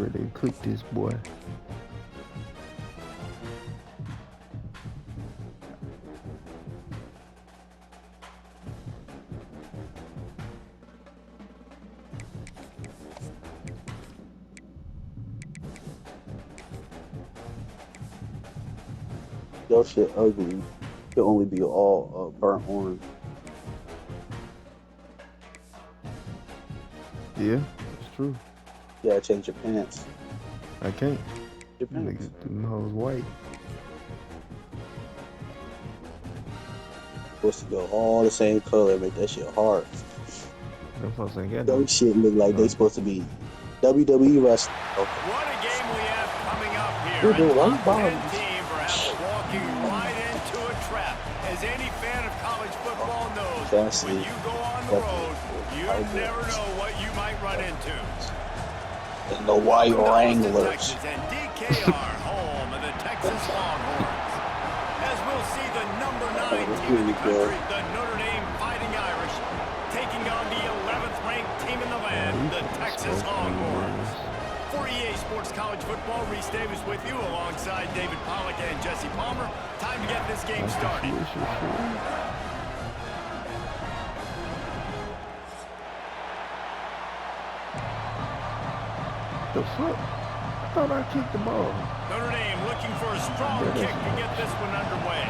ready to cook this boy. Your shit ugly. It only be all burnt orange. Yeah, it's true. You gotta change your pants. I can't. Your pants. Niggas, them hoes white. Supposed to go all the same color, make that shit hard. Them folks ain't got Those shit look like they supposed to be WWE wrestling. Okay. What a game we have coming up here. Dude, A one top ball. 10 team perhaps walking right into a trap. As any fan of college football knows, when you go on the road, you never know what you might run into. And the White Wranglers. And DKR, home of the Texas Longhorns. As we'll see the number 9 team in the country, the Notre Dame Fighting Irish, taking on the 11th ranked team in the land, the Texas Longhorns. For EA Sports College Football, Reese Davis with you alongside David Pollack and Jesse Palmer. Time to get this game started. The fuck? I thought I kicked the ball. Notre Dame looking for a strong kick to get this one underway.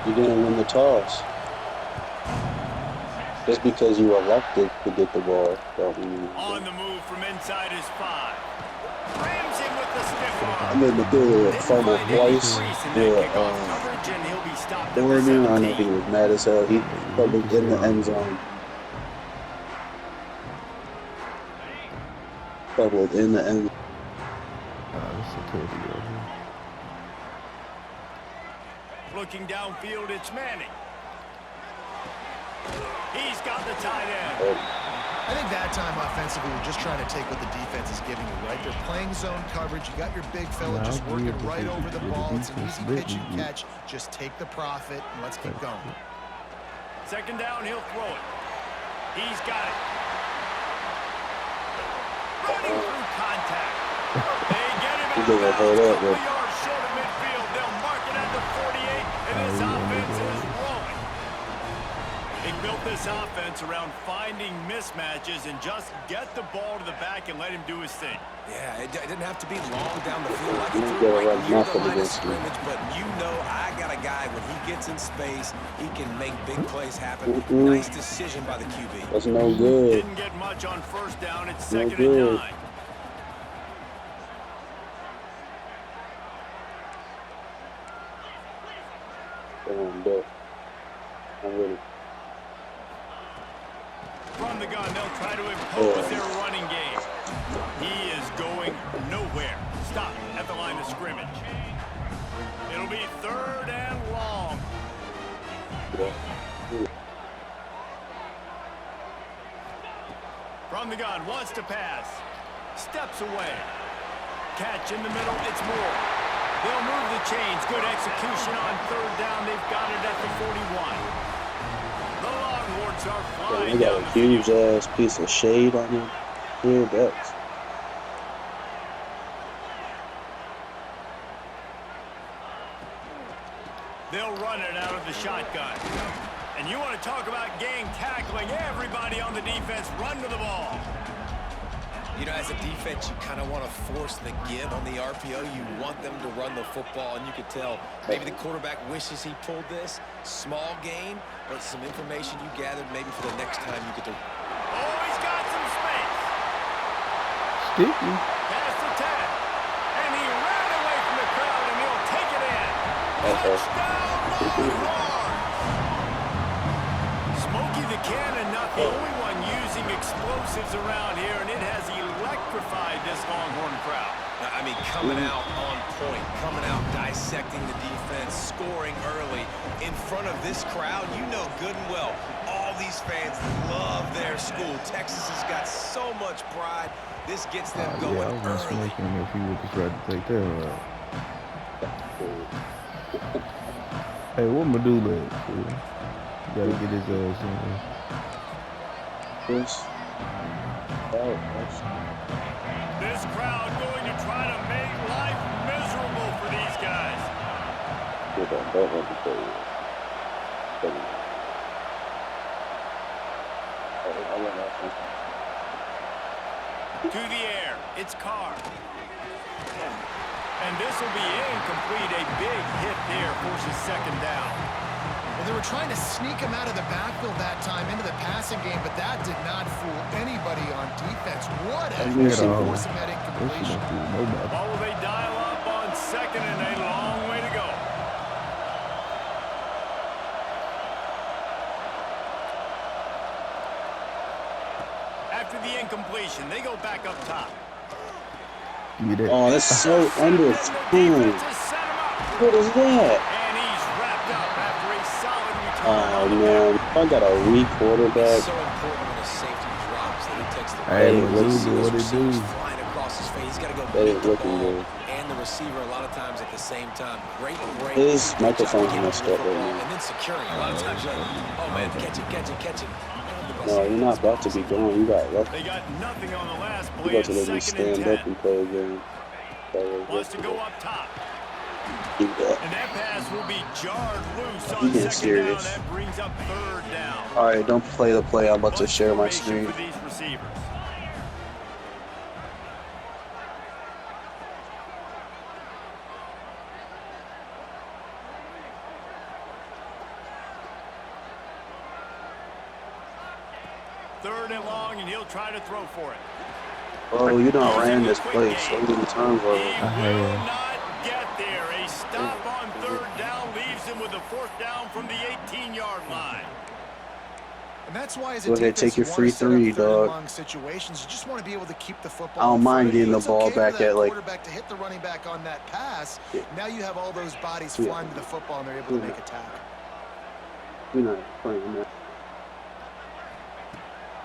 You didn't win the toss. Just because you elected to get the ball, don't mean on the move from inside his 5. Rams in with the stiff arm. I made the dude fumble twice. Oregon, I know he was mad as hell. He fumbled in the end zone. Fumbled in the end. That's a totally over. Looking downfield, it's Manning. He's got the tight end. I think that time offensively, we're just trying to take what the defense is giving you, right? They're playing zone coverage. You got your big fella just working right over the ball. It's an easy pitch and catch. Just take the profit and let's keep going. Second down, he'll throw it. He's got it. Running through contact. They get him out of bounds. Couple yards short of midfield. They'll mark it at the 48, and this offense is rolling. They built this offense around finding mismatches and just get the ball to the back and let him do his thing. Yeah, it didn't have to be long down the field. Like he threw right near the line of scrimmage, but you know I got a guy, when he gets in space, he can make big plays happen. Nice decision by the QB. That's no good. Didn't get much on first down. It's second and 9. I'm ready. From the gun, they'll try to impose their running game. He is going nowhere. Stop at the line of scrimmage. It'll be third and long. From the gun, wants to pass. Steps away. Catch in the middle, it's Moore. They'll move the chains. Good execution on third down. They've got it at the 41. The Longhorns are flying. They got a huge ass piece of shade on him. Here, that's. They'll run it out of the shotgun. And you want to talk about gang tackling. Everybody on the defense run to the ball. You know, as a defense, you kind of want to force the give on the RPO. You want them to run the football, and you could tell maybe the quarterback wishes he pulled this. Small gain, but some information you gathered maybe for the next time you get to. Oh, he's got some space. Sticky. Pass to 10. And he ran away from the crowd, and he'll take it in. Touchdown, Longhorns. Smokey the Cannon, not the only one using explosives around here, and it has electrified this Longhorn crowd. I mean, coming out on point, coming out dissecting the defense, scoring early in front of this crowd. You know good and well, all these fans love their school. Texas has got so much pride. This gets them going I was gonna early. smoke him if he would have tried to take that route. Hey, what Medulla at, fool? Gotta get his ass in there. This crowd going to quarterback. That had to play. To the air, it's Carr. And this will be incomplete. A big hit there forces second down. Well, they were trying to sneak him out of the backfield that time into the passing game, but that did not fool anybody on defense. What a force of that incompletion. Oh, they dial up on second and a long way to go. After the incompletion, they go back up top. Oh, that's so underthrown. What is that? And he's wrapped up after a solid return. Oh, man. I got a weak quarterback. It's so important when a safety drops that he takes the Hey, what it do? flying across his face. He's got to go That beat is the looking ball good. and the receiver a lot of times at the same time. Great break. His Good job microphone's getting messed the up right football now. and then securing. A lot of times you're like, oh man, catch it. No, you're not about to be going. You got lucky. They got nothing on the last You play. got to It's let me second and stand 10. up and play a game. Wants to go up top. Keep that. And that pass will be jarred loose You on getting second down. serious. That brings up third down. All right, don't play the play. I'm about to share my Formation screen. for these receivers. Third and long, and he'll try to throw for it. Oh, you done ran this play so many times He already. will not get there. A stop on third down leaves him with a fourth down from the 18-yard line. And that's why as a Go ahead, defense, take your you free want to set up three, third and dog. long situations. You just want to be able to keep the football. I don't in front mind of you. getting the It's ball okay for back that at, like- quarterback to hit the running back on that pass. Yeah. Now you have all those bodies Yeah. flying to the football, and they're able to make a tackle. You're not playing that.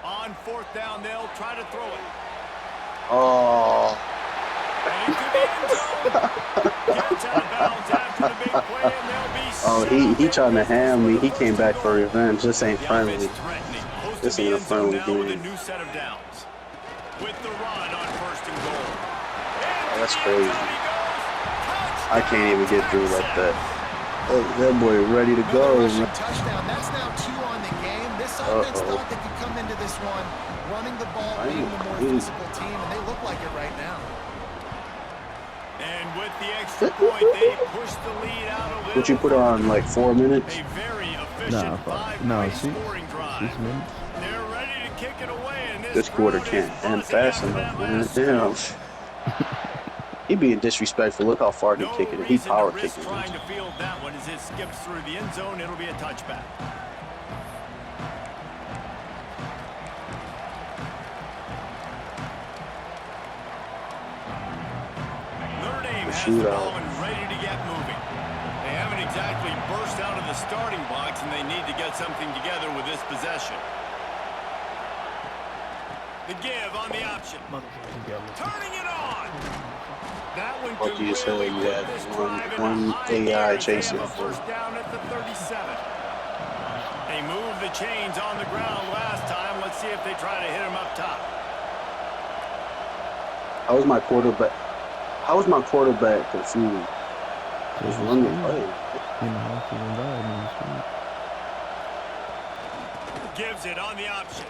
On fourth down, they'll try to throw it. Oh, And into the end zone. Gets out of bounds after the big play, and they'll be oh, set he up trying to in ham me. business He for the came first back and for goal. revenge. This ain't The friendly. offense threatening. Close This to the ain't a end zone friendly now with a game. new set of downs. With the run on first and goal. Oh, that's Into the end crazy. zone he goes. I can't even get through like that. That boy ready to Another go, rushing man. touchdown. That's now 2 on the game. This offense thought they could come into this one running the ball, being the more physical team, and they look like it right now. And with the extra point, they push the lead out a little. What you put on, like 4 minutes? A very efficient five-play scoring drive. 6 minutes. They're ready to kick it away, and This quarter can't end fast enough, man. Damn. He being disrespectful. Look how far he No kicking it. He reason to power risk kicking trying it. to field that one as it skips through the end zone. It'll be a touchback. Notre Dame has the ball and ready to get moving. They haven't exactly burst out of the starting blocks, and they need to get something together with this possession. The give on the option. Turning it on. That one Like could you said, really you put had this one- drive in one a high AI gear as they chasing have a for- first down at the 37. They moved the chains on the ground last time. Let's see if they try to hit him up top. How was my quarterback? How was my quarterback confused? Just run the play. Gives it on the option.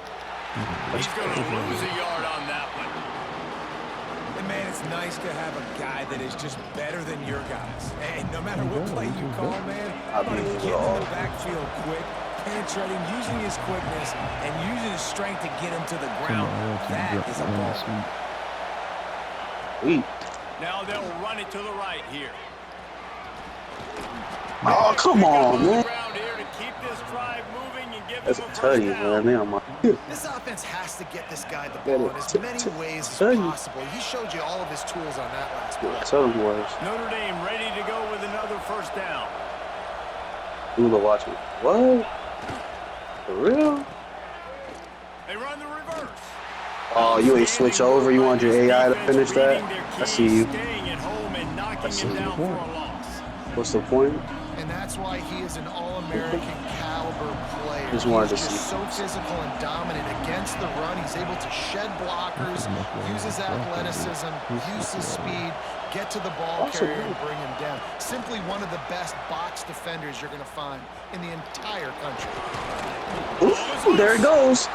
He's going to lose a yard on that one. And man, it's nice to have a guy that is just better than your guys. And no matter what play you call, man, I about mean, getting in the backfield quick, penetrating, using his quickness, and using his strength to get him to the ground. That is a ball. Sweet. Now they'll run it to the right here. Oh, come on, man. Ground here to keep this drive moving and give That's them a a tutty, first down. man. Man, This offense has to get this guy the Yeah, ball in as many ways as tell you. possible. He showed you all of his tools on that last play. Tell them boys. Notre Dame ready to go with another first down. Ula watching. What? For real? They run the reverse. Oh, you ain't switch over. You want your AI to finish that? I see you. Staying at home and knocking him down for a loss. What's the point? And that's why he is an all-American caliber player. Just wanted He's to just see. so physical and dominant against the run. He's able to shed blockers, use his athleticism, use his speed, get to the ball carrier and bring him down. Simply one of the best box defenders you're going to find in the entire country. Ooh, there it goes.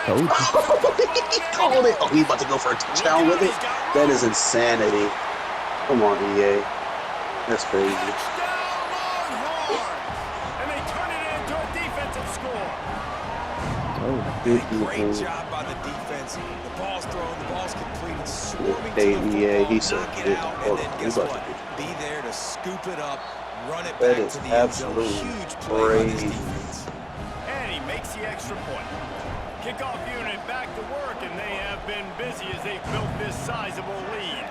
Told you. He called it. Oh, he's about to go for a touchdown with it. That is insanity. Come on, EA. That's crazy. And they turn it into a defensive score. Great job by the defense. The ball's thrown, the ball's completed, swarming to Hey, the EA, football, he said, knock it out, and then guess what? Be there to scoop it up, run it back to the end zone. Huge play by this defense. And he makes the extra point. Kickoff unit back to work, and they have been busy as they've built this sizable lead.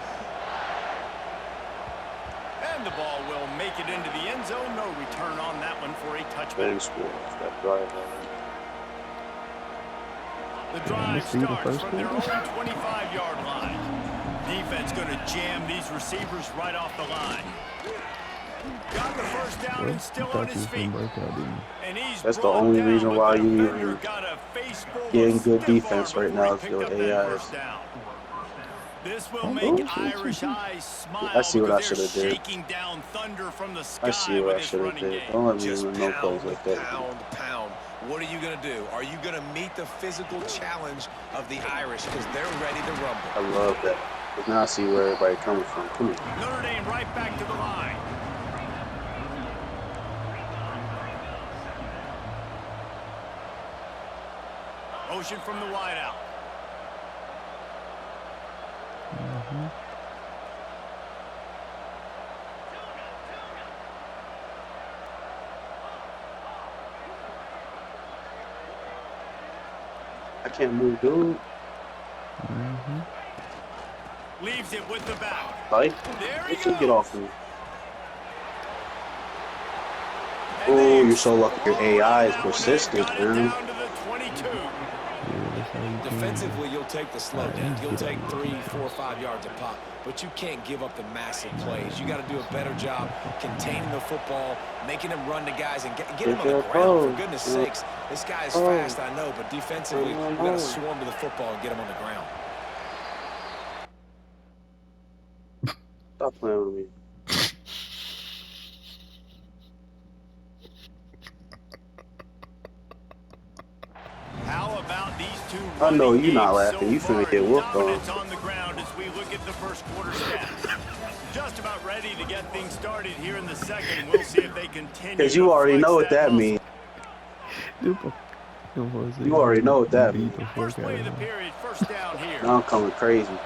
And the ball will make it into the end zone. No return on that one for a touchback. The drive starts from their own 25-yard line. Defense going to jam these receivers right off the line. Got the first down and still on his feet. And that's the only reason why you even getting good defense right now is your AIs. This will make Irish eyes smile. I see what I should have did. I see what I should have did. Don't let me even no plays like that. Pound. What are you going to do? Are you going to meet the physical challenge of the Irish because they're ready to rumble? I love that. But now I see where everybody coming from. Come on. Notre Dame right back to the line. Motion from the wideout. I can't move, dude. Leaves it with the back. Like, There you he should get goes. off me. Oh, you're so lucky your AI is persistent, man. Down to the 22. Defensively, you'll take the slow down. You'll take 3, 4, 5 yards a pop, but you can't give up the massive plays. You got to do a better job containing the football, making him run to guys, and get him on the ground. For goodness sakes, this guy is fast, I know, but defensively, you got to swarm to the football and get him on the ground. Stop playing with me. How about these two? I know running you're not games laughing. You finna far? get whooped on. Dominance on the ground as we look at the first quarter stats. Just about ready to get things started here in the second. We'll see if they continue. Because you already know what that means. You already know what that means. First play of the period, first down here. Now I'm coming crazy.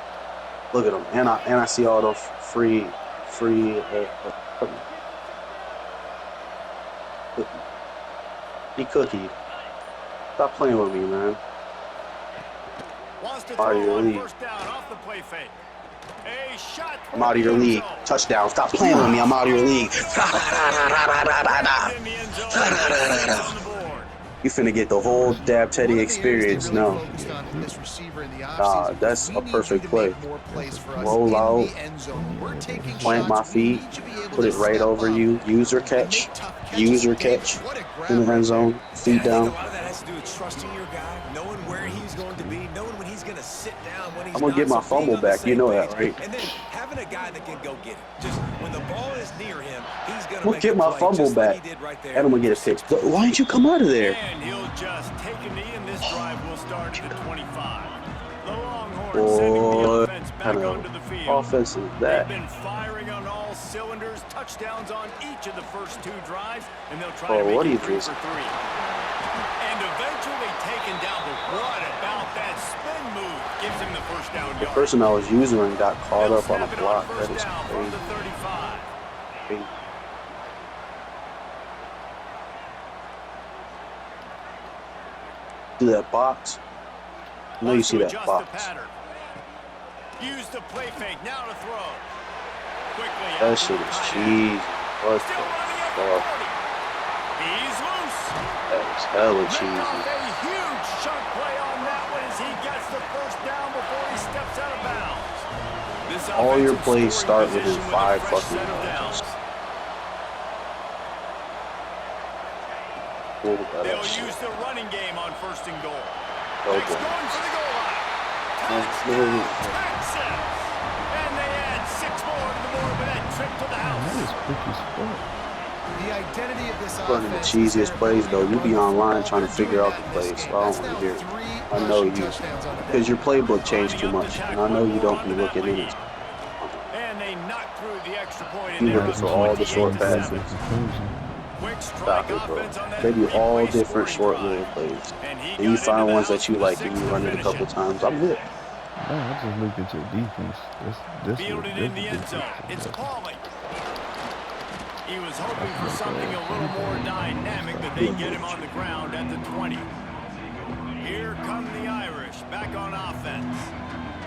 Look at him, and I see all the free. He cookied. Stop playing with me, man. Wants to Out of throw your on league. first down off the play fake. A shot. I'm out of your league. Touchdown. Stop playing with me. I'm out of your league. In the end zone. On the board. You finna get the whole Dab Teddy experience now. That's a perfect play. Roll out, plant my feet, put it right over you. User catch in the end zone, feet down. A lot of that has to do with trusting your guy, knowing where he's going to be, knowing when he's going to sit down, when he's I'm gonna get my fumble back. You know that, right? And then having a guy that can go get it. Just when the ball is near him, he's going I'm gonna get my fumble back, and I'm gonna get a pick. But why didn't you come out of there? And he'll just take a knee, and this drive will start at the 25. The Longhorns Boy, sending the offense back kind onto of the field. offense is They've that? been firing on all cylinders, touchdowns on each of the first 2 drives, and they'll try Oh, to what make do it you 3 think? for 3. And eventually taken down, but what about that spin move? Gives him the first down The yard. person I was using got caught They'll up on a snap it block. first That is down from the crazy. 35. See that box? I know you see that box. Use the play fake, now to throw. Quickly That shit is cheese. What Still the running at fuck? 40. He's loose. That is hella Picked cheesy. off a huge chunk play on that one as he gets the first down before he steps out of bounds. This All your offensive plays scoring start within position 5 with a fresh fucking set of yards. downs. Oh, that They'll shit. use the running game on first and goal. Okay. Next going for the goal line. That's Touchdown, good. Texas! And they add 6 more to the The identity of this Running the offense cheesiest plays, though. You be online trying to figure out the plays, so I don't want to hear it. I know you. Because your playbook changed too much, and I know you don't be looking in it. And they knock through the extra point. You looking for all the short passes. Stop it, bro. They do all different short little plays. And you find ones that you like and you run it a couple times. I'm lit. No, I just looked at your defense. That's Fielded in the end zone. It's Pauly. He was hoping for something a little more dynamic, but they get him on the ground at the 20. Here come the Irish back on offense.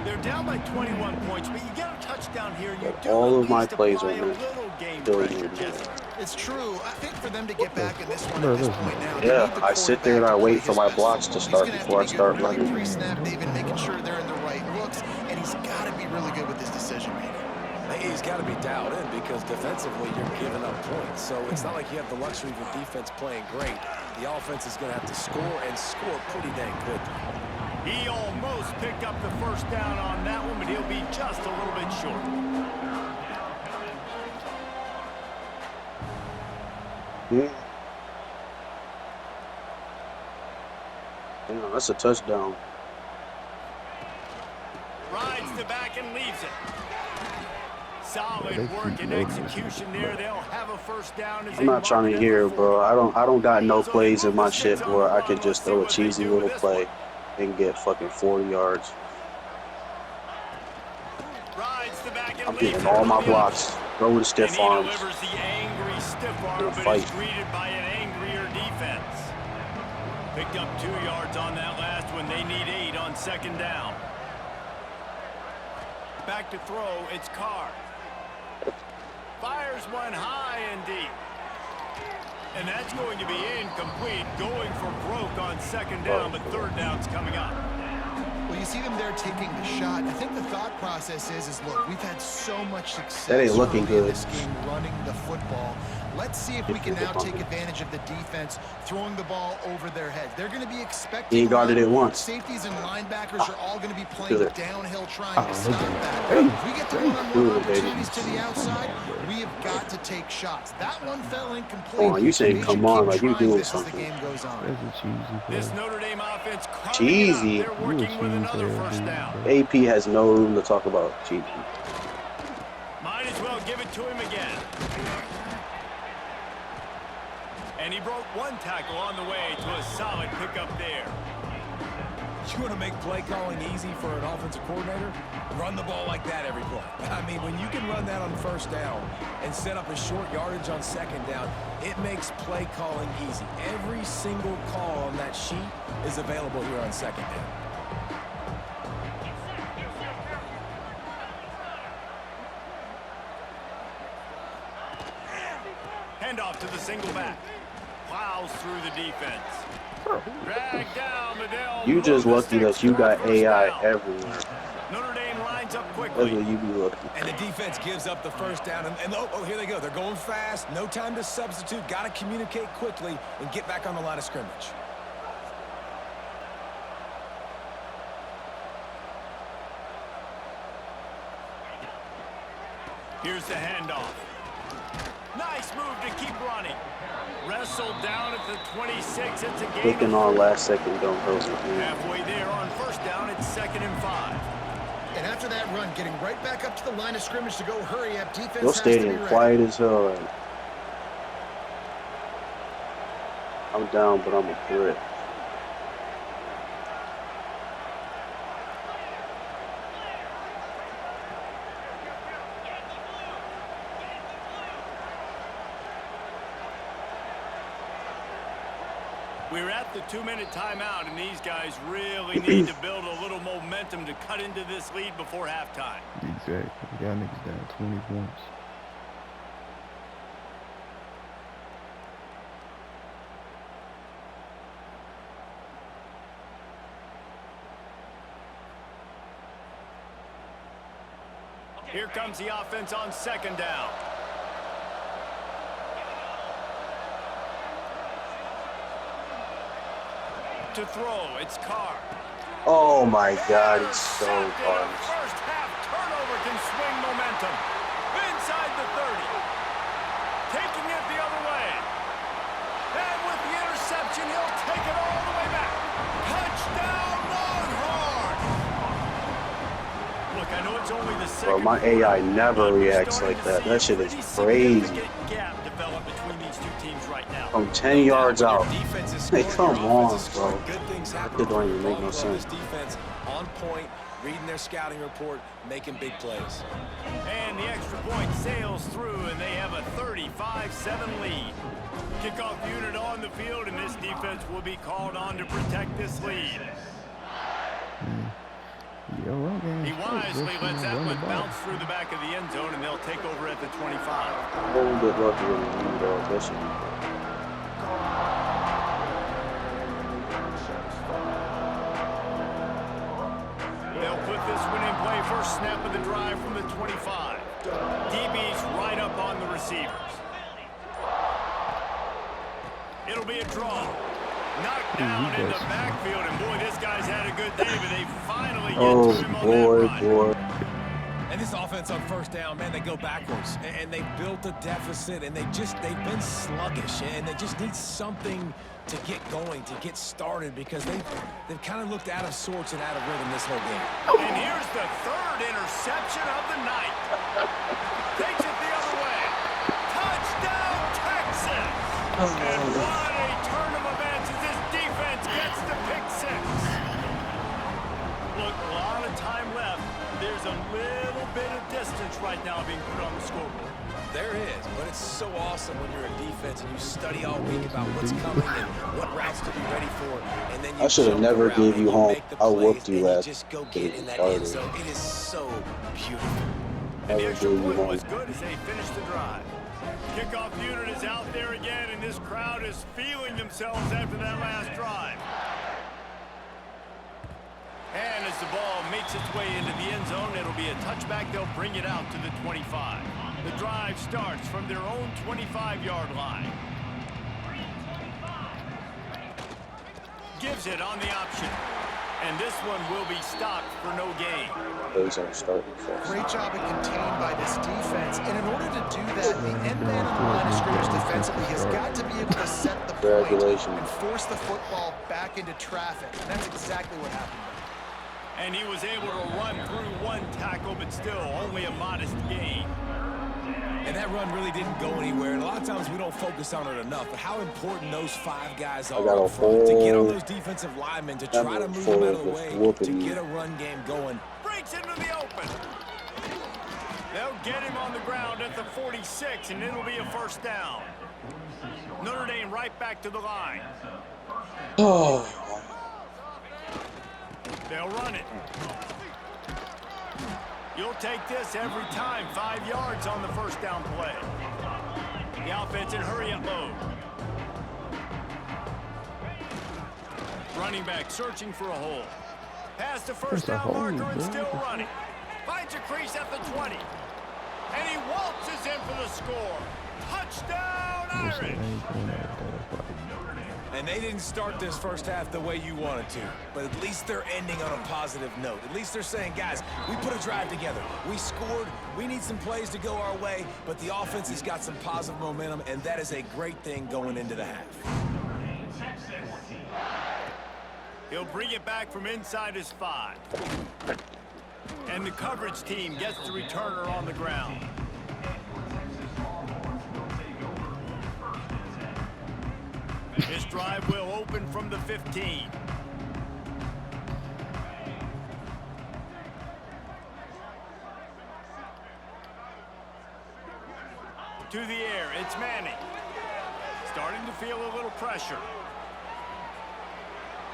They're down by 21 points, but you get a touchdown here. You do all at of my least plays apply are a good. little game Really pressure, good. Jesse. It's true. I think for them to get back in this one at this point now, they need Yeah, the I sit there and I quarterback wait for to my play his blocks best to football. start He's gonna before I have to be start good running running. pre-snap, David, making sure they're in the right looks, and he's got to be really good with his decision making. He's got to be dialed in because defensively you're giving up points. So it's not like you have the luxury of your defense playing great. The offense is going to have to score and score pretty dang good. He almost picked up the first down on that one, but he'll be just a little bit short. Damn, that's a touchdown. Rides the back and leaves it. Solid work and execution there. They'll have a first down. I'm not trying to hear it, bro. I don't got no plays in my shit where I could just throw a cheesy little play and get fucking 40 yards. I'm getting all my blocks. Throw with stiff arms. And fight. greeted by an angrier defense. Picked up 2 yards on that last one. They need 8 on second down. Back to throw. It's Carr. Fires one high and deep. And that's going to be incomplete. Going for broke on second down, but third down's coming up. Well, you see them there taking the shot. I think the thought process is look, we've had so much success That ain't looking early in good. this game running the football. Let's see if we can now take advantage of the defense throwing the ball over their heads. They're going to be expecting. He guarded it once. Safeties and linebackers are all going to be playing downhill trying to stop that. Hey, If we get the one-on-one opportunities to the outside, we have got to take shots. That one fell incomplete. Come on, you saying They come should on keep like you trying doing this as the something. game goes on. That's a cheesy play. This Notre Dame offense carving Cheesy. it up. They're working with another first down. AP has no room to talk about cheesy. Might as well give it to him again. And he broke one tackle on the way to a solid pickup there. You want to make play calling easy for an offensive coordinator? Run the ball like that every play. I mean, when you can run that on first down and set up a short yardage on second down, it makes play calling easy. Every single call on that sheet is available here on second down. Handoff to the single back. Plows through the defense. Drag down Liddell. You just lucky that you got AI everywhere. Notre Dame lines up That's quickly. what you be lucky. And the defense gives up the first down. And oh, here they go. They're going fast. No time to substitute. Got to communicate quickly and get back on the line of scrimmage. Here's the handoff. Nice move to keep running. Wrestled down at the 26. It's a game. Clicking on last second don't hurt me. Halfway there on first down. It's 2nd and 5. And after that run, getting right back up to the line of scrimmage to go hurry up. Defense Your has to be stadium ready. quiet as hell right now. I'm down, but I'm a threat. We're at the 2-minute timeout, and these guys really need to build a little momentum to cut into this lead before halftime. Exactly. Y'all niggas down 20 points. Here comes the offense on second down. To throw, it's Carr. Oh my God, he's so garbage. First half turnover can swing momentum. Inside the 30. it's only the Bro, second my quarter, AI never but we're reacts starting like to that. see That a shit is pretty crazy. significant gap develop between these two teams right now. From 10 No doubt, yards when your out. defense is Hey, scoring, come your offense is on, scoring. bro. Good things That happen shit for don't your even make no ball club. This sense. defense on point, reading their scouting report, making big plays. And the extra point sails through, and they have a 35-7 lead. Kickoff unit on the field, and this defense will be called on to protect this lead. He wisely lets that one bounce through the back of the end zone, and they'll take over at the 25. A little bit lucky with the lead, though. That should be They'll put this one in play. First snap of the drive from the 25. DB's right up on the receivers. It'll be a draw. Knocked down in the backfield, and boy, this guy's had a good day, but they finally get to him on that run. And this offense on first down, man, they go backwards. And they built a deficit, and they've been sluggish, and they just need something to get going, to get started, because they've kind of looked out of sorts and out of rhythm this whole game. And here's the third interception of the night. Takes it the other way. Touchdown, Texas! And what a turn of events as this defense gets the pick six. Look, a lot of time left. There's a little bit of distance right now being put on the scoreboard. There is, but it's so awesome when you're a defense and you study all week about what's coming and what routes to be ready for, and then you I should have never gave you home. I whooped you last. Just go get in that end zone. It is so beautiful. And the extra point was good as they finished the drive. Kickoff unit is out there again, and this crowd is feeling themselves after that last drive. And as the ball makes its way into the end zone, it'll be a touchback. They'll bring it out to the 25. The drive starts from their own 25-yard line. Gives it on the option. And this one will be stopped for no gain. Those are starting fast. Great job at contained by this defense. And in order to do that, the end man on the line of scrimmage defensively has got to be able to set the point and force the football back into traffic. And that's exactly what happened. And he was able to run through one tackle, but still only a modest gain. And that run really didn't go anywhere. And a lot of times we don't focus on it enough. But how important those five guys are up front to get on those defensive linemen, to try to move them out of the way, to get a run game going. Breaks into the open. They'll get him on the ground at the 46, and it'll be a first down. Notre Dame right back to the line. Oh. They'll run it. You'll take this every time. 5 yards on the first down play. The offense in hurry-up mode. Running back searching for a hole. Past the first down marker and still running. Finds a crease at the 20. And he waltzes in for the score. Touchdown, Irish! And they didn't start this first half the way you wanted to, but at least they're ending on a positive note. At least they're saying, guys, we put a drive together. We scored. We need some plays to go our way, but the offense has got some positive momentum, and that is a great thing going into the half. He'll bring it back from inside his 5. And the coverage team gets the returner on the ground. This drive will open from the 15. To the air, it's Manning. Starting to feel a little pressure.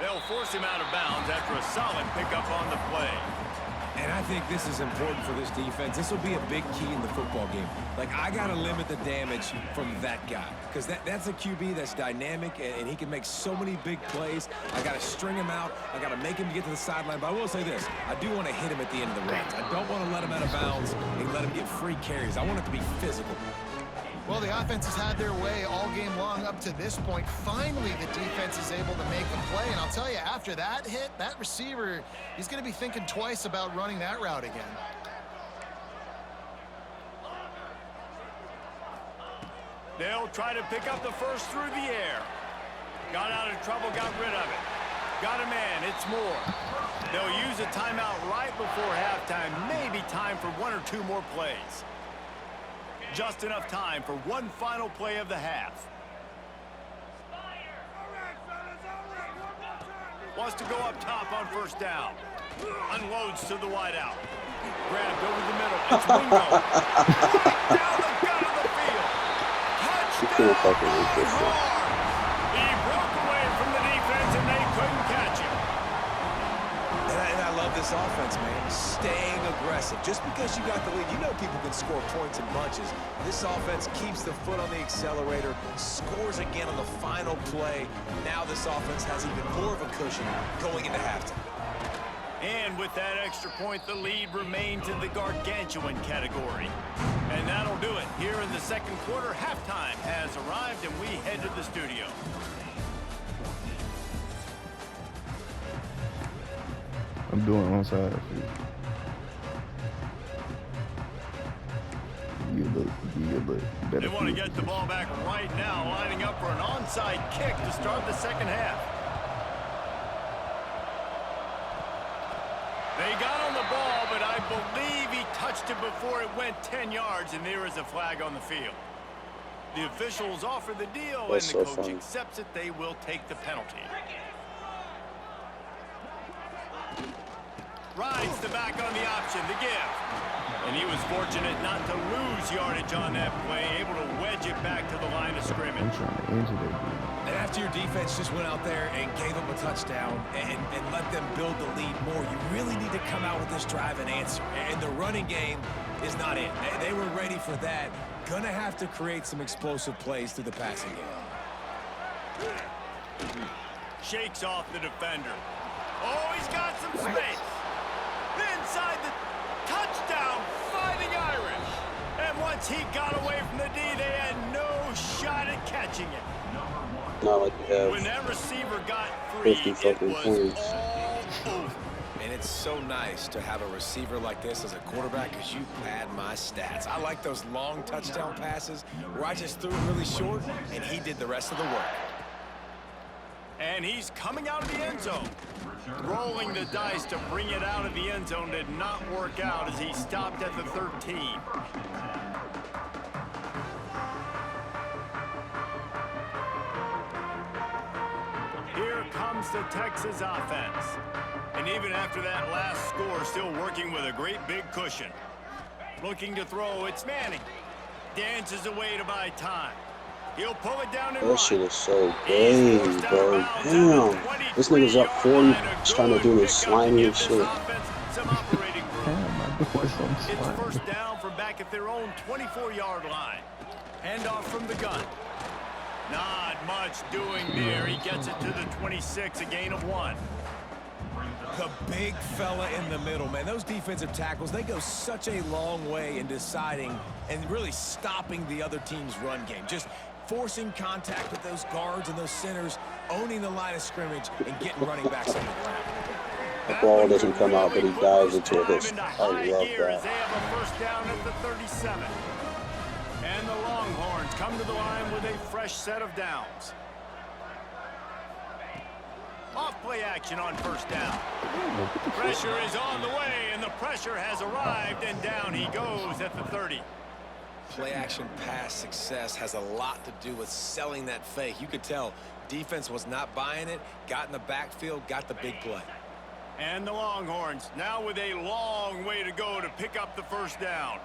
They'll force him out of bounds after a solid pickup on the play. And I think this is important for this defense. This will be a big key in the football game. Like, I got to limit the damage from that guy, because that's a QB that's dynamic, and he can make so many big plays. I got to string him out. I got to make him get to the sideline. But I will say this. I do want to hit him at the end of the runs. I don't want to let him out of bounds and let him get free carries. I want it to be physical. Well, the offense has had their way all game long up to this point. Finally, the defense is able to make a play. And I'll tell you, after that hit, that receiver, he's going to be thinking twice about running that route again. They'll try to pick up the first through the air. Got out of trouble, got rid of it. Got a man, it's more. They'll use a timeout right before halftime. Maybe time for 1 or 2 more plays. Just enough time for one final play of the half. Wants to go up top on first down. Unloads to the wideout. Grabbed over the middle. It's Wingo. Right down the gut of the field. Touchdown. He broke away from the defense and they couldn't catch him. And I love this offense, man. Staying aggressive. Just because you got the lead, you know people can score points in bunches. This offense keeps the foot on the accelerator, scores again on the final play. Now this offense has even more of a cushion going into halftime. And with that extra point, the lead remains in the gargantuan category. And that'll do it. Here in the second quarter, halftime has arrived, and we head to the studio. I'm doing onside. You look better. They want to get the ball back right now, lining up for an onside kick to start the second half. They got on the ball, but I believe he touched it before it went 10 yards, and there is a flag on the field. The officials offer the deal, and the coach accepts it. They will take the penalty. Rides the back on the option, the give. And he was fortunate not to lose yardage on that play, able to wedge it back to the line of scrimmage. I'm trying to injure that dude. And after your defense just went out there and gave them a touchdown and let them build the lead more, you really need to come out with this drive and answer. And the running game is not it. They were ready for that. Gonna have to create some explosive plays through the passing game. Shakes off the defender. Oh, he's got some space. Inside the touchdown, Fighting Irish. And once he got away from the D, they had no shot at catching it. Not like you have when that receiver got free, 50 it fucking was points. all over. And it's so nice to have a receiver like this as a quarterback because you pad my stats. I like those long touchdown passes where I just threw it really short and he did the rest of the work. And he's coming out of the end zone. Rolling the dice to bring it out of the end zone did not work out as he stopped at the 13. Here comes the Texas offense. And even after that last score, still working with a great big cushion. Looking to throw, it's Manning. Dances away to buy time. He'll pull it down and that shit is so gay, bro. Damn. This nigga's up 40, just trying to do this slimy shit. It's first down from back at their own 24-yard line. Handoff from the gun. Not much doing there. He gets it to the 26, a gain of 1. The big fella in the middle, man. Those defensive tackles, they go such a long way in deciding and really stopping the other team's run game. Just forcing contact with those guards and those centers, owning the line of scrimmage, and getting running backs on the ground. The ball doesn't come out, but he dives into it. I love They that. have a first down at the 37. And the Longhorns come to the line with a fresh set of downs. Off play action on first down. Pressure is on the way, and the pressure has arrived, and down he goes at the 30. Play action pass success has a lot to do with selling that fake. You could tell defense was not buying it, got in the backfield, got the big play. And the Longhorns now with a long way to go to pick up the first down.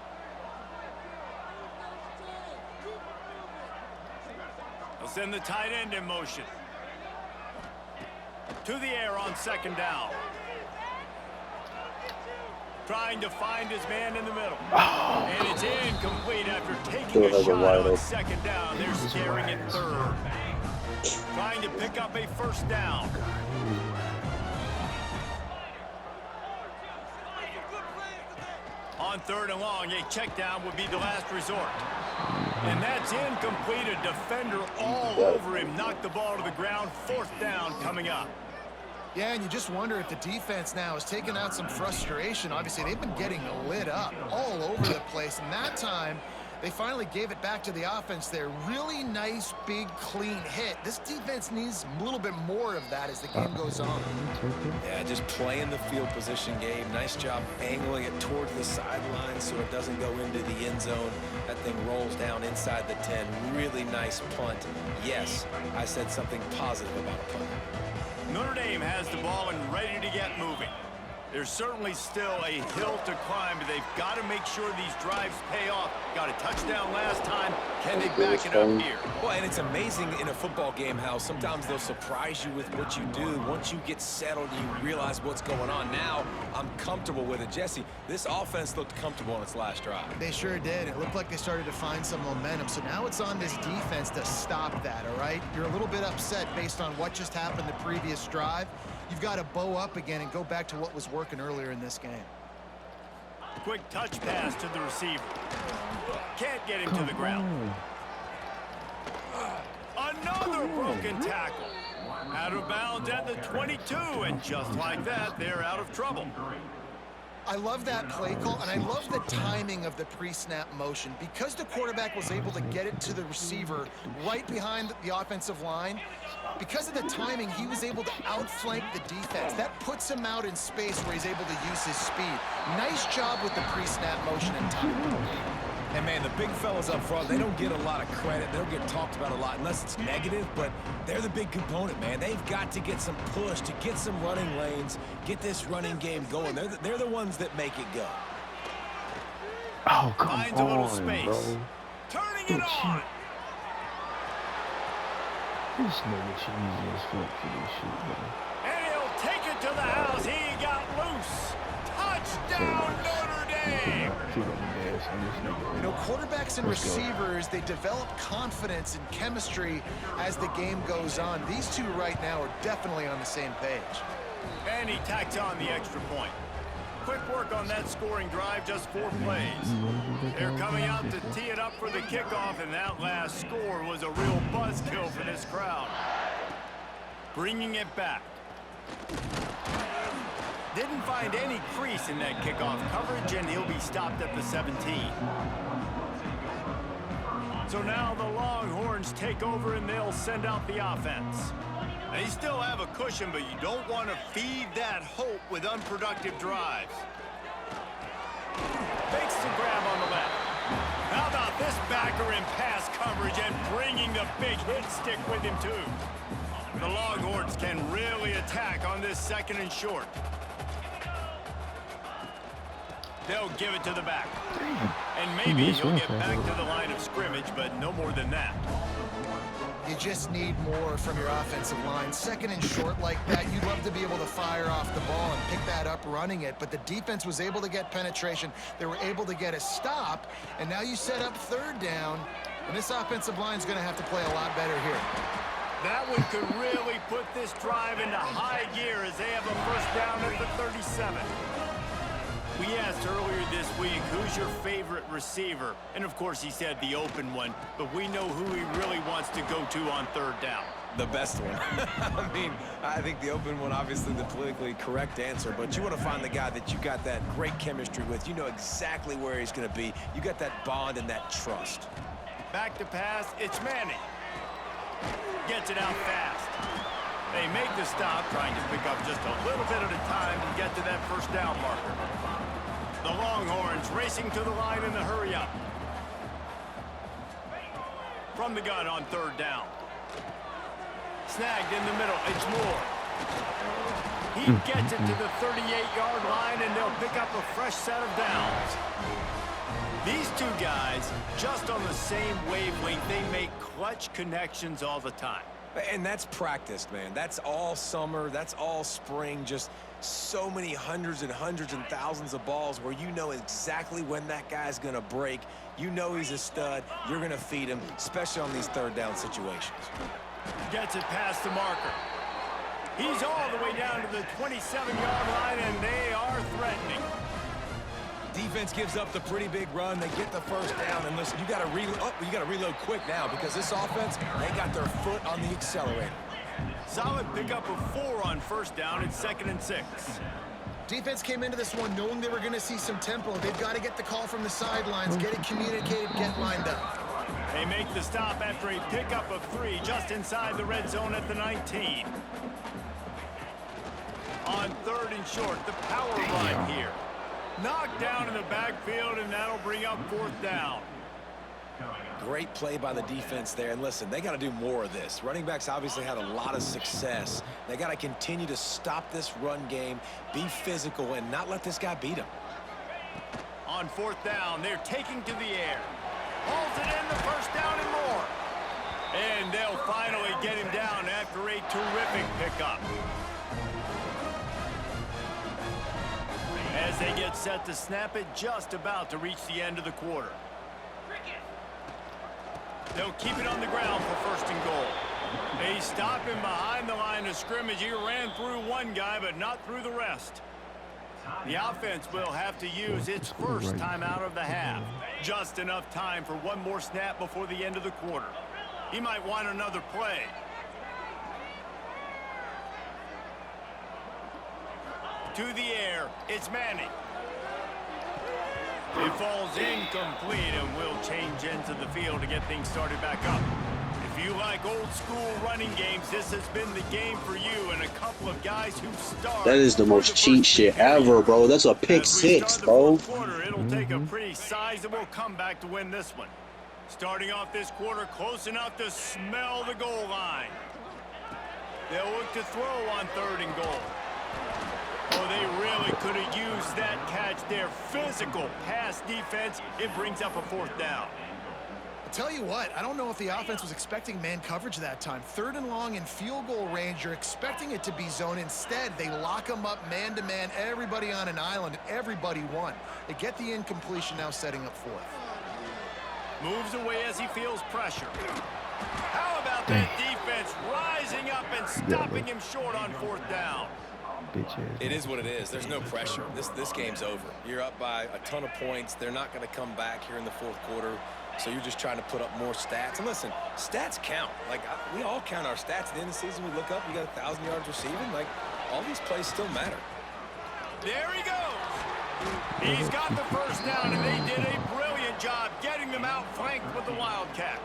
They'll send the tight end in motion. To the air on second down. Trying to find his man in the middle. And it's incomplete after taking a shot on second down. They're scaring it third. Trying to pick up a first down. On third and long, a check down would be the last resort. And that's incomplete. A defender all over him. Knocked the ball to the ground. Fourth down coming up. Yeah, and you just wonder if the defense now is taking out some frustration. Obviously, they've been getting lit up all over the place. And that time, They finally gave it back to the offense there. Really nice, big, clean hit. This defense needs a little bit more of that as the game goes on. Yeah, just playing the field position game. Nice job angling it towards the sideline so it doesn't go into the end zone. That thing rolls down inside the 10. Really nice punt. Yes, I said something positive about a punt. Notre Dame has the ball and ready to get moving. There's certainly still a hill to climb, but they've got to make sure these drives pay off. Got a touchdown last time. Can they back it up here? Well, and it's amazing in a football game how sometimes they'll surprise you with what you do. Once you get settled, you realize what's going on. Now, I'm comfortable with it. Jesse, this offense looked comfortable on its last drive. They sure did. It looked like they started to find some momentum. So now it's on this defense to stop that, all right? You're a little bit upset based on what just happened the previous drive. You've got to bow up again and go back to what was working earlier in this game. Quick touch pass to the receiver. Can't get him to the ground. Another broken tackle. Out of bounds at the 22, and just like that, they're out of trouble. I love that play call, and I love the timing of the pre-snap motion. Because the quarterback was able to get it to the receiver right behind the offensive line, because of the timing, he was able to outflank the defense. That puts him out in space where he's able to use his speed. Nice job with the pre-snap motion and timing. And, man, the big fellas up front, they don't get a lot of credit. They don't get talked about a lot unless it's negative, but they're the big component, man. They've got to get some push, to get some running lanes, get this running game going. They're the ones that make it go. Oh, come Finds a little on, space. bro. Turning it on. This nigga cheesy as fuck for this shit, bro. And he'll take it to the house. He got loose. Touchdown, Notre Dame. Shoot on the gas on this nigga. You know, quarterbacks and receivers, they develop confidence and chemistry as the game goes on. These two right now are definitely on the same page. And he tacks on the extra point. Quick work on that scoring drive, just 4 plays. They're coming out to tee it up for the kickoff, and that last score was a real buzzkill for this crowd. Bringing it back. Didn't find any crease in that kickoff coverage, and he'll be stopped at the 17. So now the Longhorns take over, and they'll send out the offense. They still have a cushion, but you don't want to feed that hope with unproductive drives. Makes the grab on the left. How about this backer in pass coverage and bringing the big hit stick with him, too? The Longhorns can really attack on this 2nd and short. They'll give it to the back. And maybe he'll get back to the line of scrimmage, but no more than that. You just need more from your offensive line. 2nd and short like that, you'd love to be able to fire off the ball and pick that up running it, but the defense was able to get penetration. They were able to get a stop, and now you set up 3rd down, and this offensive line is going to have to play a lot better here. That one could really put this drive into high gear as they have a 1st down at the 37. We asked earlier this week, who's your favorite receiver? And, of course, he said the open one, but we know who he really wants to go to on 3rd down. The best one. I mean, I think the open one, obviously the politically correct answer, but you want to find the guy that you got that great chemistry with. You know exactly where he's going to be. You got that bond and that trust. Back to pass, it's Manning. Gets it out fast. They make the stop, trying to pick up just a little bit at a time to get to that 1st down marker. The Longhorns racing to the line in the hurry-up. From the gun on 3rd down. Snagged in the middle, it's Moore. He gets it to the 38-yard line, and they'll pick up a fresh set of downs. These two guys, just on the same wavelength, they make clutch connections all the time. And that's practiced, man. That's all summer. That's all spring. Just so many hundreds and thousands of balls where you know exactly when that guy's going to break. You know he's a stud. You're going to feed him, especially on these 3rd down situations. Gets it past the marker. He's all the way down to the 27-yard line, and they are threatening. Defense gives up the pretty big run. They get the 1st down, and listen, you got to reload quick now because this offense, they got their foot on the accelerator. Solid pickup of 4 on 1st down. It's 2nd and 6. Defense came into this one knowing they were going to see some tempo. They've got to get the call from the sidelines, get it communicated, get line They make the stop after a pickup of 3 just inside the red zone at the 19. On 3rd and short, the power run here. Knocked down in the backfield, and that'll bring up 4th down. Great play by the defense there. And listen, they got to do more of this. Running backs obviously had a lot of success. They got to continue to stop this run game, be physical, and not let this guy beat them. On 4th down, they're taking to the air. Hauls it in, the 1st down and more. And they'll finally get him down after a terrific pickup. As they get set to snap it, just about to reach the end of the quarter. They'll keep it on the ground for 1st and goal. They stop him behind the line of scrimmage. He ran through one guy, but not through the rest. The offense will have to use its first timeout of the half. Just enough time for one more snap before the end of the quarter. He might want another play. To the air, it's Manning. It falls incomplete and will change ends of the field to get things started back up. If you like old school running games, this has been the game for you and a couple of guys who starred. That is the most cheat shit ever, bro. That's a pick 6, bro. Quarter, it'll take a pretty sizable comeback to win this one. Starting off this quarter close enough to smell the goal line. They'll look to throw on 3rd and goal. Oh, they really could have used that catch. Their physical pass defense, it brings up a 4th down. I'll tell you what, I don't know if the offense was expecting man coverage that time. 3rd and long in field goal range, you're expecting it to be zone. Instead, they lock them up man-to-man, everybody on an island, everybody won. They get the incompletion, now setting up 4th. Moves away as he feels pressure. How about that defense rising up and stopping him short on 4th down? It is what it is. There's no pressure. This game's over. You're up by a ton of points. They're not going to come back here in the 4th quarter. So you're just trying to put up more stats. And listen, stats count. Like, we all count our stats. At the end of the season, we look up, you got 1,000 yards receiving. Like, all these plays still matter. There he goes. He's got the 1st down, and they did a brilliant job getting them out flanked with the Wildcat.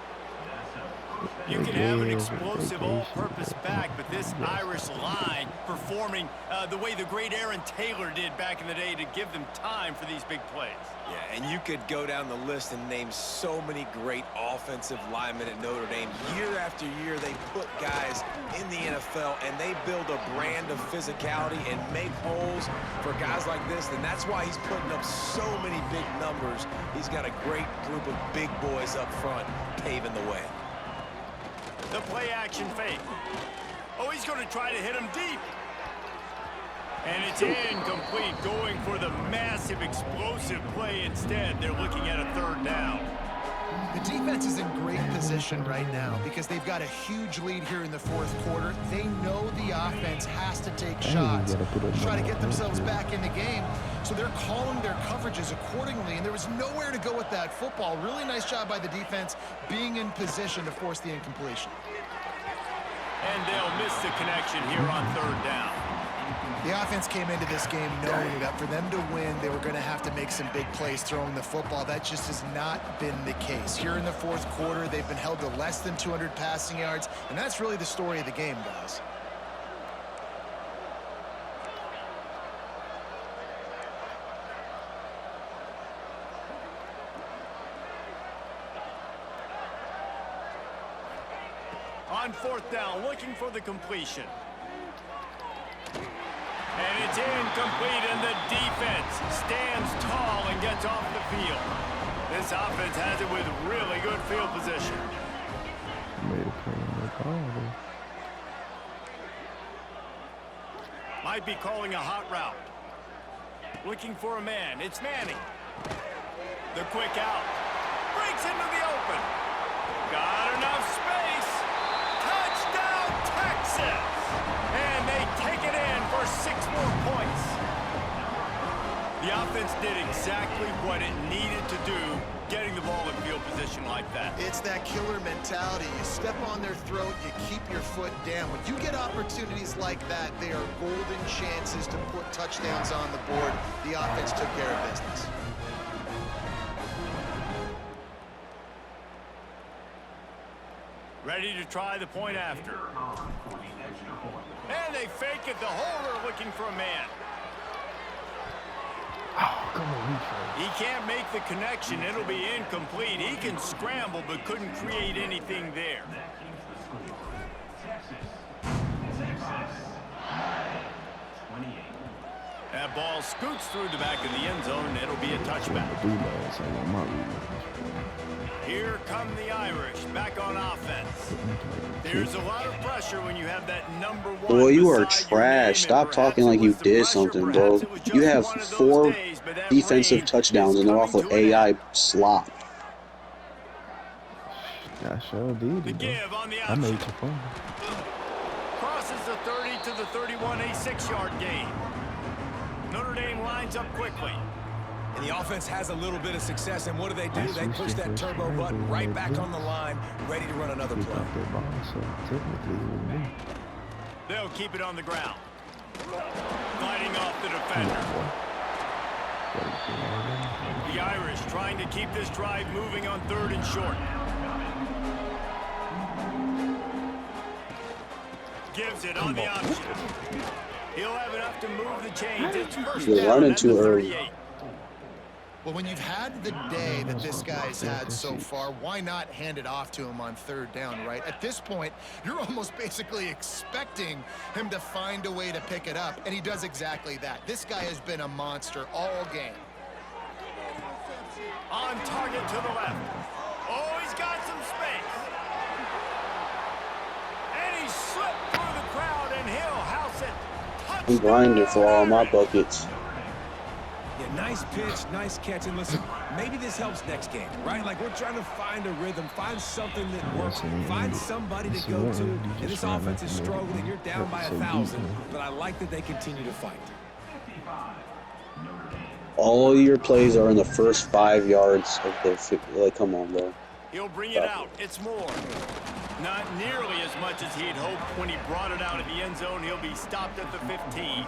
You can have an explosive all-purpose back, but this Irish line performing the way the great Aaron Taylor did back in the day to give them time for these big plays. Yeah, and you could go down the list and name so many great offensive linemen at Notre Dame. Year after year, they put guys in the NFL, and they build a brand of physicality and make holes for guys like this, and that's why he's putting up so many big numbers. He's got a great group of big boys up front paving the way. The play-action fake. Oh, he's going to try to hit him deep. And it's incomplete, going for the massive explosive play instead. They're looking at a 3rd down. The defense is in great position right now because they've got a huge lead here in the 4th quarter. They know the offense has to take shots to try to get themselves back in the game. So they're calling their coverages accordingly, and there was nowhere to go with that football. Really nice job by the defense being in position to force the incompletion. And they'll miss the connection here on 3rd down. The offense came into this game knowing that for them to win, they were going to have to make some big plays throwing the football. That just has not been the case. Here in the 4th quarter, they've been held to less than 200 passing yards, and that's really the story of the game, guys. On 4th down, looking for the completion. And it's incomplete, and the defense stands tall and gets off the field. This offense has it with really good field position. Might be calling a hot route. Looking for a man. It's Manning. The quick out. Breaks into the open. Got enough space. Touchdown, Texas! And they take it in for 6 more points. The offense did exactly what it needed to do, getting the ball in field position like that. It's that killer mentality. You step on their throat, you keep your foot down. When you get opportunities like that, they are golden chances to put touchdowns on the board. The offense took care of business. Ready to try the point after. And they fake it. The holder looking for a man. Oh, come on, he can't make the connection. It'll be incomplete. He can scramble, but couldn't create anything there. That ball scoots through the back of the end zone, and it'll be a touchback. Here come the Irish, back on offense. There's a lot of pressure when you have that number 1. Boy, you are trash. Stop talking like you did something, bro. You have 4 defensive touchdowns, and they're off of AI slop. I sure did. The give on the I made you fun. Crosses the 30 to the 31, a 6-yard gain. Notre Dame lines up quickly. And the offense has a little bit of success, and what do? They push that turbo button right back on the line, ready to run another play. They'll keep it on the ground. Gliding off the defender. The Irish trying to keep this drive moving on 3rd and short. Gives it on the option. He'll have enough to move the chains. It's first down. You're running too early. Well, when you've had the day that this guy's had so far, why not hand it off to him on 3rd down, right? At this point, you're almost basically expecting him to find a way to pick it up, and he does exactly that. This guy has been a monster all game. On target to the left. Oh, he's got some space. And he slipped through the crowd, and he'll house it. I'm grinding for all my buckets. Yeah, nice pitch, nice catch, and listen, maybe this helps next game, right? Like, we're trying to find a rhythm, find something that works, find somebody to go to, and this offense is struggling, and you're down by 1,000, but I like that they continue to fight. All your plays are in the first 5 yards of the, like, come on, bro. He'll bring it out. It's more. Not nearly as much as he'd hoped when he brought it out of the end zone. He'll be stopped at the 15.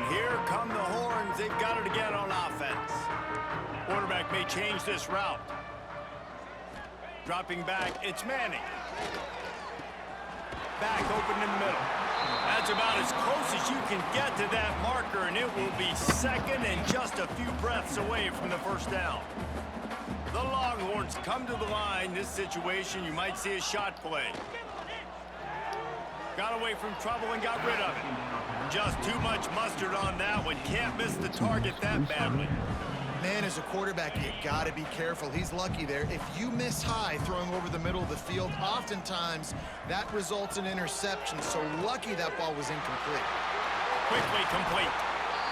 Here come the horns. They've got it again on offense. Quarterback may change this route. Dropping back, it's Manning. Back open in the middle. That's about as close as you can get to that marker, and it will be 2nd and just a few breaths away from the first down. The Longhorns come to the line. This situation, you might see a shot play. Got away from trouble and got rid of it. Just too much mustard on that one. Can't miss the target that badly. Man, as a quarterback, you got to be careful. He's lucky there. If you miss high throwing over the middle of the field, oftentimes that results in interception. So lucky that ball was incomplete. Quickly complete.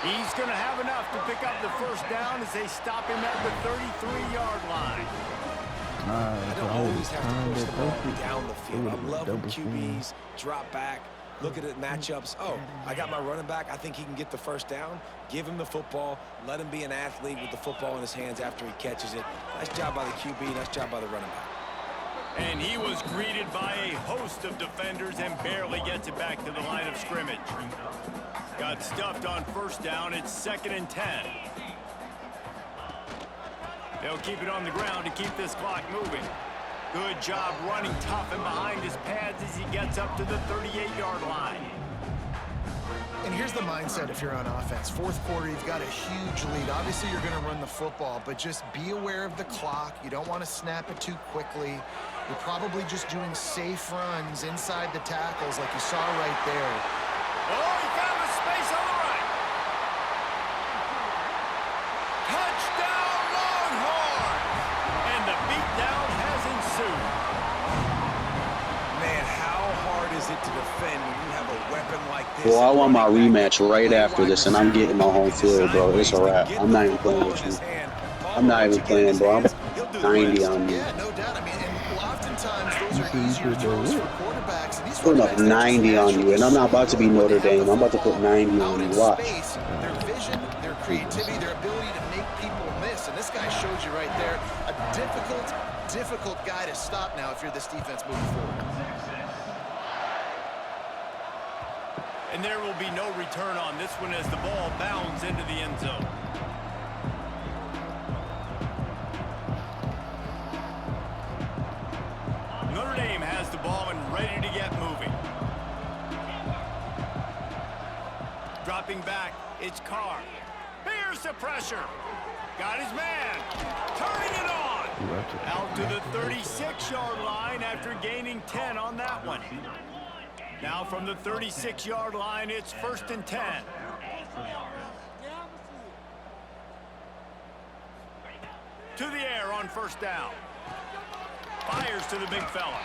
He's going to have enough to pick up the first down as they stop him at the 33-yard line. I don't always have to push the ball down the field. I'm loving QBs, drop back, look at it, matchups. Oh, I got my running back. I think he can get the first down. Give him the football. Let him be an athlete with the football in his hands after he catches it. Nice job by the QB. Nice job by the running back. And he was greeted by a host of defenders and barely gets it back to the line of scrimmage. Got stuffed on first down. It's 2nd and 10. They'll keep it on the ground to keep this clock moving. Good job running tough and behind his pads as he gets up to the 38-yard line. And here's the mindset if you're on offense. 4th quarter, you've got a huge lead. Obviously, you're going to run the football, but just be aware of the clock. You don't want to snap it too quickly. You're probably just doing safe runs inside the tackles like you saw right there. Oh, he found the space on the right. Touchdown, Longhorns! And the beatdown has ensued. Man, how hard is it to defend when you have a weapon like this? Well, I want my rematch right after this, and I'm getting my home field, bro. It's a wrap. I'm not even playing with you. I'm not even playing, bro. I'm 90 on you. Yeah, no doubt. I mean, and oftentimes those are easier throws for quarterbacks. And these Putting up 90 on you, and I'm not about to be Notre Dame. I'm about to put 90 on you. Watch. Their vision, their creativity, their ability to make people miss. And this guy showed you right there a difficult guy to stop now if you're this defense moving forward. And there will be no return on this one as the ball bounds into the end zone. it's Carr. Here's the pressure. Got his man. Turning it on. Out to the 36-yard line after gaining 10 on that one. Now from the 36-yard line, it's 1st and 10. To the air on 1st down. Fires to the big fella.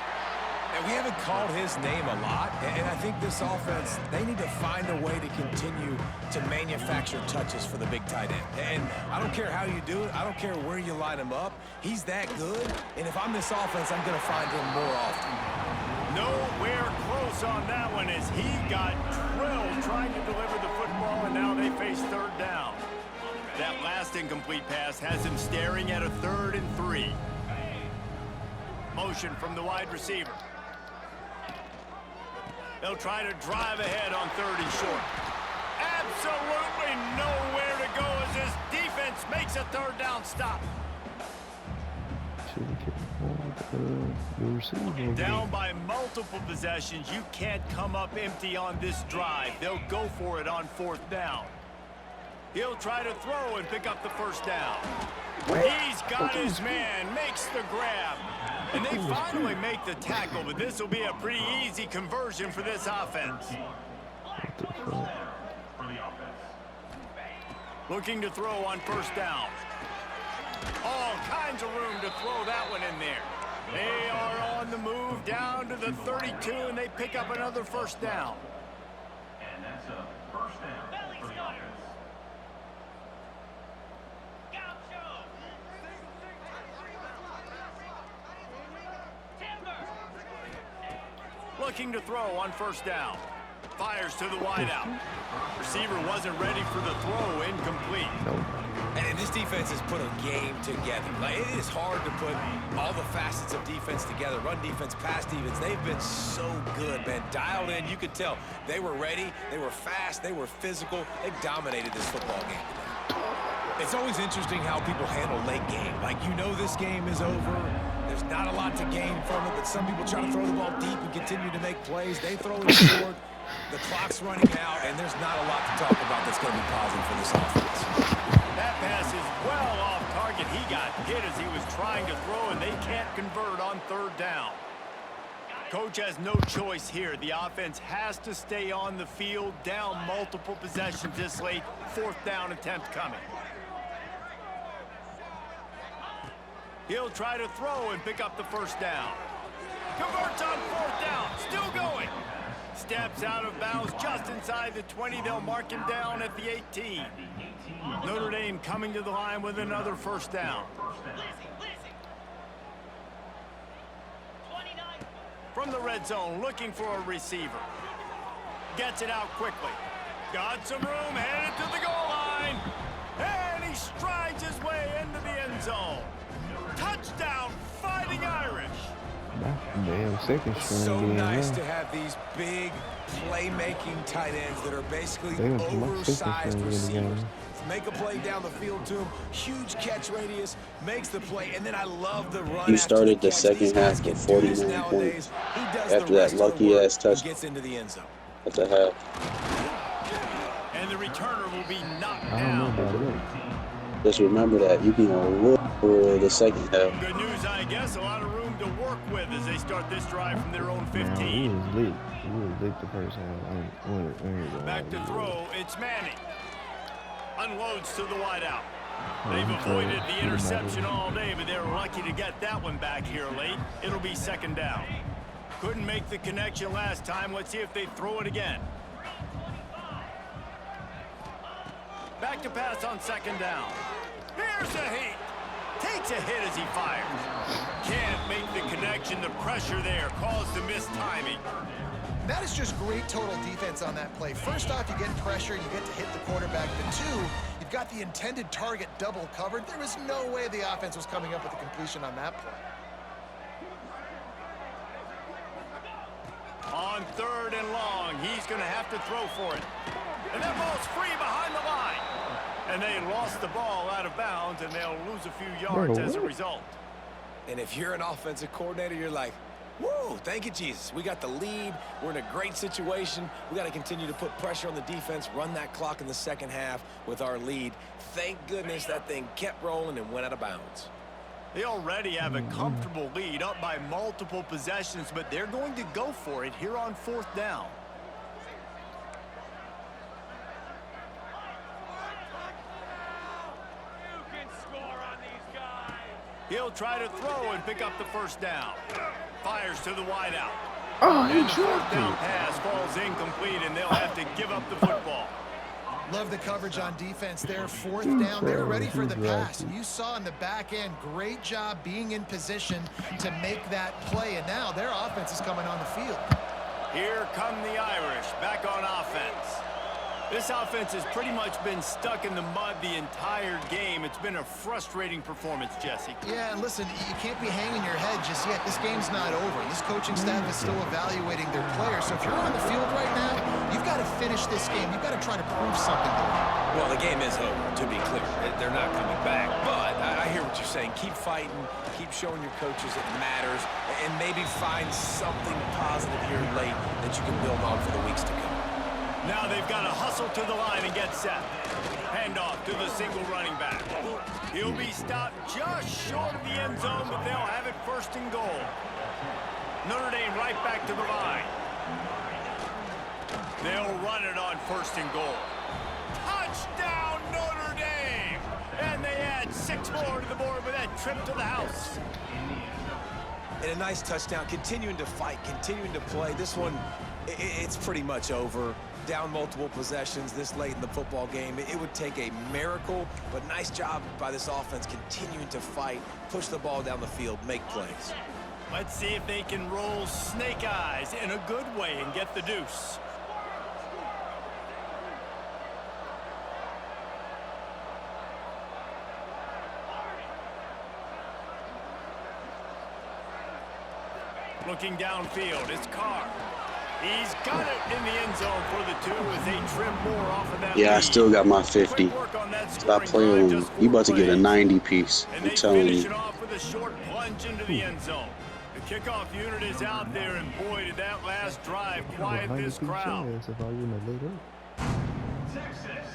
And we haven't called his name a lot, and I think this offense, they need to find a way to continue to manufacture touches for the big tight end. And I don't care how you do it. I don't care where you line him up. He's that good, and if I'm this offense, I'm going to find him more often. Nowhere close on that one as he got drilled trying to deliver the football, and now they face 3rd down. That last incomplete pass has him staring at a 3rd and 3. Motion from the wide receiver. They'll try to drive ahead on 3rd and short. Absolutely nowhere to go as this defense makes a 3rd down stop. Down by multiple possessions, you can't come up empty on this drive. They'll go for it on 4th down. He'll try to throw and pick up the 1st down. He's got his man, makes the grab. And they finally make the tackle, but this will be a pretty easy conversion for this offense. Looking to throw on 1st down. All kinds of room to throw that one in there. They are on the move down to the 32, and they pick up another 1st down. And that's a 1st down for the offense. Looking to throw on 1st down. Fires to the wideout. Receiver wasn't ready for the throw, incomplete. And this defense has put a game together. Like, it is hard to put all the facets of defense together. Run defense, pass defense. They've been so good, man. Dialed in, you could tell. They were ready. They were fast. They were physical. They dominated this football game today. It's always interesting how people handle late game. Like, you know this game is over. There's not a lot to gain from it, but some people try to throw the ball deep and continue to make plays. They throw it short. The clock's running out, and there's not a lot to talk about that's going to be positive for this offense. That pass is well off target. He got hit as he was trying to throw, and they can't convert on 3rd down. Coach has no choice here. The offense has to stay on the field, down multiple possessions this late. 4th down attempt coming. He'll try to throw and pick up the 1st down. Converts on 4th down. Still going. Steps out of bounds just inside the 20. They'll mark him down at the 18. Notre Dame coming to the line with another 1st down. From the red zone, looking for a receiver. Gets it out quickly. Got some room, headed to the goal line. And he strides his way into the end zone. Touchdown, Fighting Irish. Damn, 2nd string. So nice to have these big playmaking tight ends that are basically oversized receivers. Make a play down the field to him. Huge catch radius, makes the play, and then I love the run. He started the 2nd half with 49 points after that lucky-ass touch gets into the end zone. at the half. And the returner will be knocked I don't know down. about it. Just remember that. You can look for the 2nd half. Good news, I guess. A lot of room to work with as they start this drive from their own 15. Nah, we was lit the 1st half. Back to throw, it's Manning. Unloads to the wideout. They've avoided the interception all day, but they're lucky to get that one back here late. It'll be 2nd down. Couldn't make the connection last time. Let's see if they throw it again. Back to pass on 2nd down. Here's a heat. Takes a hit as he fires. Can't make the connection. The pressure there caused the missed timing. That is just great total defense on that play. First off, you get pressure, you get to hit the quarterback. But 2, you've got the intended target double covered. There was no way the offense was coming up with a completion on that play. On 3rd and long, he's going to have to throw for it. And that ball's free behind the line. And they lost the ball out of bounds, and they'll lose a few yards as a result. And if you're an offensive coordinator, you're like, whoa, Whew, thank you, Jesus. We got the lead. We're in a great situation. We got to continue to put pressure on the defense, run that clock in the second half with our lead. Thank goodness that thing kept rolling and went out of bounds. They already have a comfortable lead, up by multiple possessions, but they're going to go for it here on 4th down. He'll try to throw and pick up the first down. Fires to the wideout. Oh, he And the dropped 4th down it. pass falls incomplete, and they'll have to give up the football. Love the coverage on defense there. 4th down. They're ready for the pass. You saw in the back end, great job being in position to make that play. And now their offense is coming on the field. Here come the Irish back on offense. This offense has pretty much been stuck in the mud the entire game. It's been a frustrating performance, Jesse. Yeah, and listen, you can't be hanging your head just yet. This game's not over. This coaching staff is still evaluating their players. So if you're on the field right now, you've got to finish this game. You've got to try to prove something to them. Well, the game is over, to be clear. They're not coming back. But I hear what you're saying. Keep fighting. Keep showing your coaches it matters. And maybe find something positive here late that you can build on for the weeks to come. Now they've got to hustle to the line and get set. Handoff to the single running back. He'll be stopped just short of the end zone, but they'll have it 1st and goal. Notre Dame right back to the line. They'll run it on 1st and goal. Touchdown, Notre Dame! And they add 6 more to the board with that trip to the house. And a nice touchdown, continuing to fight, continuing to play. This one, it's pretty much over. Down multiple possessions this late in the football game. It would take a miracle, but nice job by this offense continuing to fight, push the ball down the field, make plays. Let's see if they can roll snake eyes in a good way and get the deuce. Looking downfield, it's Carr. He's got it in the end zone for the 2 as they trim more off of that Yeah, I lead. still got my 50. Quick work on that Stop scoring playing drive, with me. just You 4 about to get a plays. 90 piece. And I'm they telling finish you. it off with a short plunge into the end zone. The kickoff unit is out there, and boy, did that last drive quiet this crowd. If I wouldn't have lit up. Texas.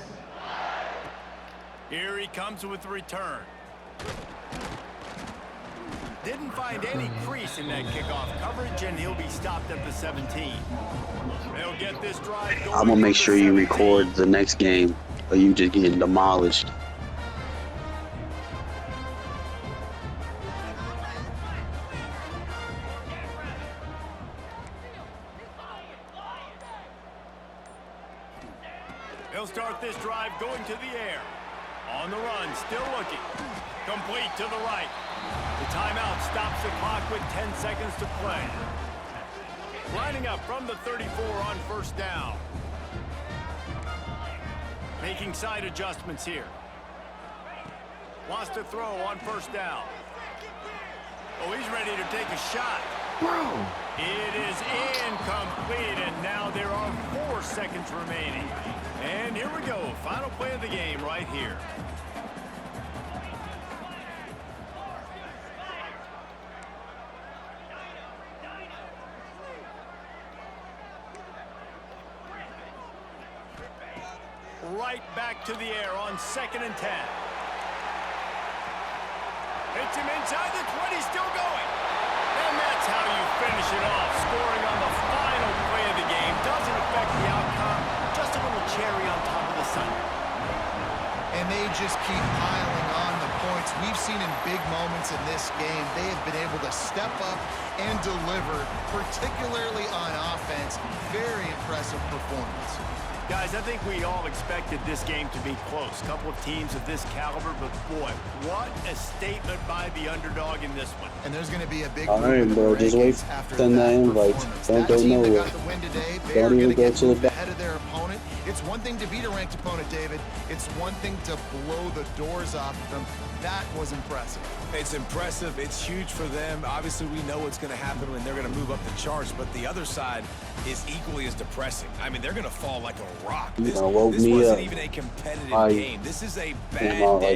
Here he comes with the return. Didn't find any crease in that kickoff coverage, and he'll be stopped at the 17. They'll get this drive going. I'm gonna make from sure the you 17. record the next game, or you just getting demolished. He'll start this drive going to the air. On the run, still looking. Complete to the right. The timeout stops the clock with 10 seconds to play. Lining up from the 34 on 1st down. Making side adjustments here. Wants to throw on 1st down. Oh, he's ready to take a shot. Bro. It is incomplete, and now there are 4 seconds remaining. And here we go, final play of the game right here. Right back to the air on 2nd and 10. Hits him inside the 20, still going. And that's how you finish it off. Scoring on the final play of the game doesn't affect the outcome. Just a little cherry on top of the sundae. And they just keep piling on the points. We've seen in big moments in this game, they have been able to step up and deliver, particularly on offense. Very impressive performance. Guys, I think we all expected this game to be close. A couple of teams of this caliber, but boy, what a statement by the underdog in this one. And there's going to be a big All move right, in the bro, just wait. rankings after Send that invite. performance. Don't That go team that nowhere. got the win today, they Don't are even going to go get to the moved back. ahead of their opponent. It's one thing to beat a ranked opponent, David. It's one thing to blow the doors off of them. That was impressive. It's impressive. It's huge for them. Obviously, we know what's going to happen when they're going to move up the charts, but the other side is equally as depressing. I mean, they're going to fall like a rock. You This done woke this me wasn't up. even a competitive I game. This is a came bad out day. like